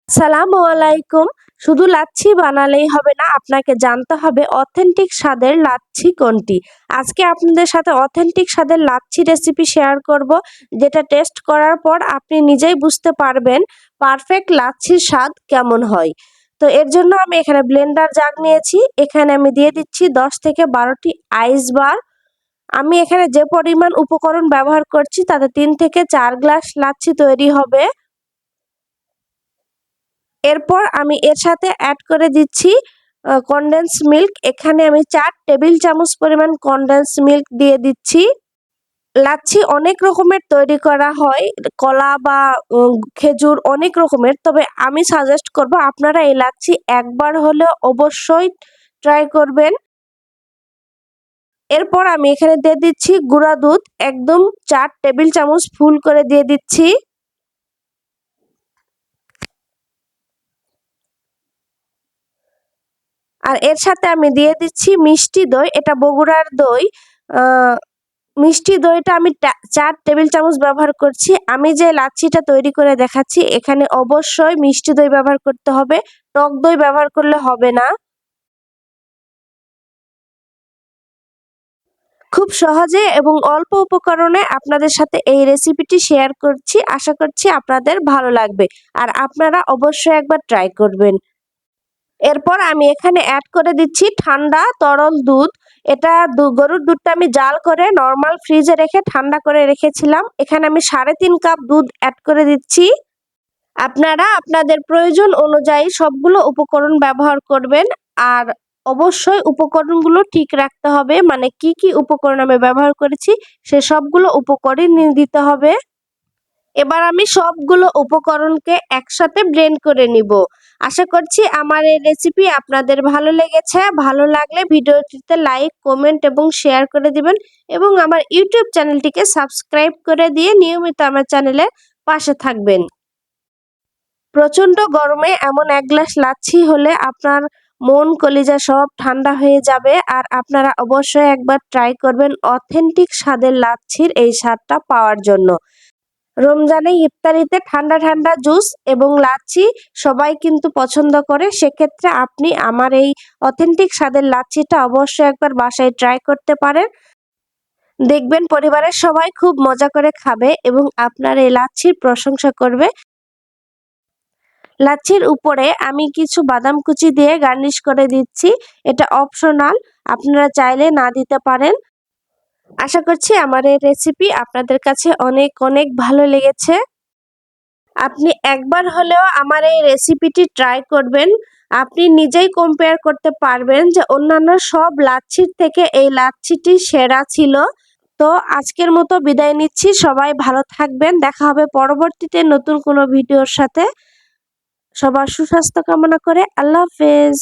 আসসালামু আলাইকুম। শুধু লাচ্ছি বানালেই হবে না, আপনাকে জানতে হবে অথেন্টিক স্বাদের লাচ্ছি কোনটি। আজকে আপনাদের সাথে অথেন্টিক স্বাদের লাচ্ছি রেসিপি শেয়ার করব, যেটা টেস্ট করার পর আপনি নিজেই বুঝতে পারবেন পারফেক্ট লাচ্ছির স্বাদ কেমন হয়। তো এর জন্য আমি এখানে ব্লেন্ডার জাগ নিয়েছি। এখানে আমি দিয়ে দিচ্ছি 10 থেকে 12টি আইস বার। আমি এখানে যে পরিমাণ উপকরণ ব্যবহার করছি তাতে 3 থেকে 4 গ্লাস লাচ্ছি তৈরি হবে। এরপর আমি এর সাথে অ্যাড করে দিচ্ছি কনডেন্স মিল্ক। এখানে আমি 4 টেবিল চামচ পরিমাণ কনডেন্স মিল্ক দিয়ে দিচ্ছি। লাচ্ছি অনেক রকমের তৈরি করা হয়, কলা বা খেজুর অনেক রকমের, তবে আমি সাজেস্ট করব আপনারা এই লাচ্ছি একবার হলেও অবশ্যই ট্রাই করবেন। এরপর আমি এখানে দিয়ে দিচ্ছি গুঁড়া দুধ, একদম 4 টেবিল চামচ ফুল করে দিয়ে দিচ্ছি। আর এর সাথে আমি দিয়ে দিচ্ছি মিষ্টি দই, এটা বগুড়ার দই। মিষ্টি দইটা আমি 4 টেবিল চামচ ব্যবহার করছি। আমি যে লাচ্ছিটা তৈরি করে দেখাচ্ছি এখানে অবশ্যই মিষ্টি দই ব্যবহার করতে হবে, টক দই ব্যবহার করলে হবে না। খুব সহজে এবং অল্প উপকরণে আপনাদের সাথে এই রেসিপিটি শেয়ার করছি, আশা করছি আপনাদের ভালো লাগবে আর আপনারা অবশ্যই একবার ট্রাই করবেন। এরপর আমি এখানে অ্যাড করে দিচ্ছি ঠান্ডা তরল দুধ। এটা গরুর দুধটা আমি জাল করে নর্মাল ফ্রিজে রেখে ঠান্ডা করে রেখেছিলাম। এখানে আমি 3.5 কাপ দুধ অ্যাড করে দিচ্ছি। আপনারা আপনাদের প্রয়োজন অনুযায়ী সবগুলো উপকরণ ব্যবহার করবেন আর অবশ্যই উপকরণগুলো ঠিক রাখতে হবে, মানে কি কি উপকরণ আমি ব্যবহার করেছি সে সবগুলো উপকরণ নিয়ে দিতে হবে। এবার আমি সবগুলো উপকরণকে একসাথে ব্লেন্ড করে নিব। আশা করছি আমার এই রেসিপি আপনাদের ভালো লেগেছে। ভালো লাগলে ভিডিওটিতে লাইক, কমেন্ট এবং শেয়ার করে দিবেন এবং আমার ইউটিউব চ্যানেলটিকে সাবস্ক্রাইব করে দিয়ে নিয়মিত আমার চ্যানেলের পাশে থাকবেন। প্রচন্ড গরমে এমন 1 গ্লাস লাচ্ছি হলে আপনার মন কলিজা সব ঠান্ডা হয়ে যাবে আর আপনারা অবশ্যই একবার ট্রাই করবেন অথেন্টিক স্বাদের লাচ্ছির এই স্বাদটা পাওয়ার জন্য। রমজানে ইফতারিতে ঠান্ডা ঠান্ডা জুস এবং লাচ্ছি সবাই কিন্তু পছন্দ করে, সেক্ষেত্রে আপনি আমার এই অথেন্টিক স্বাদের লাচ্ছিটা অবশ্যই একবার বাসায় ট্রাই করতে পারেন। দেখবেন পরিবারের সবাই খুব মজা করে খাবে এবং আপনার এই লাচ্ছির প্রশংসা করবে। লাচ্ছির উপরে আমি কিছু বাদাম কুচি দিয়ে গার্নিশ করে দিচ্ছি, এটা অপশনাল, আপনারা চাইলে না দিতে পারেন। আশা করছি আমার এই রেসিপি আপনাদের কাছে অনেক অনেক ভালো লেগেছে। আপনি একবার হলেও আমার এই রেসিপিটি ট্রাই করবেন। আপনি নিজেই কম্পেয়ার করতে পারবেন যে অন্যান্য সব লাচ্ছির থেকে এই লাচ্ছিটি সেরা ছিল। তো আজকের মতো বিদায় নিচ্ছি, সবাই ভালো থাকবেন, দেখা হবে পরবর্তীতে নতুন কোনো ভিডিওর সাথে। সবার সুস্বাস্থ্য কামনা করে আল্লাহ হাফেজ।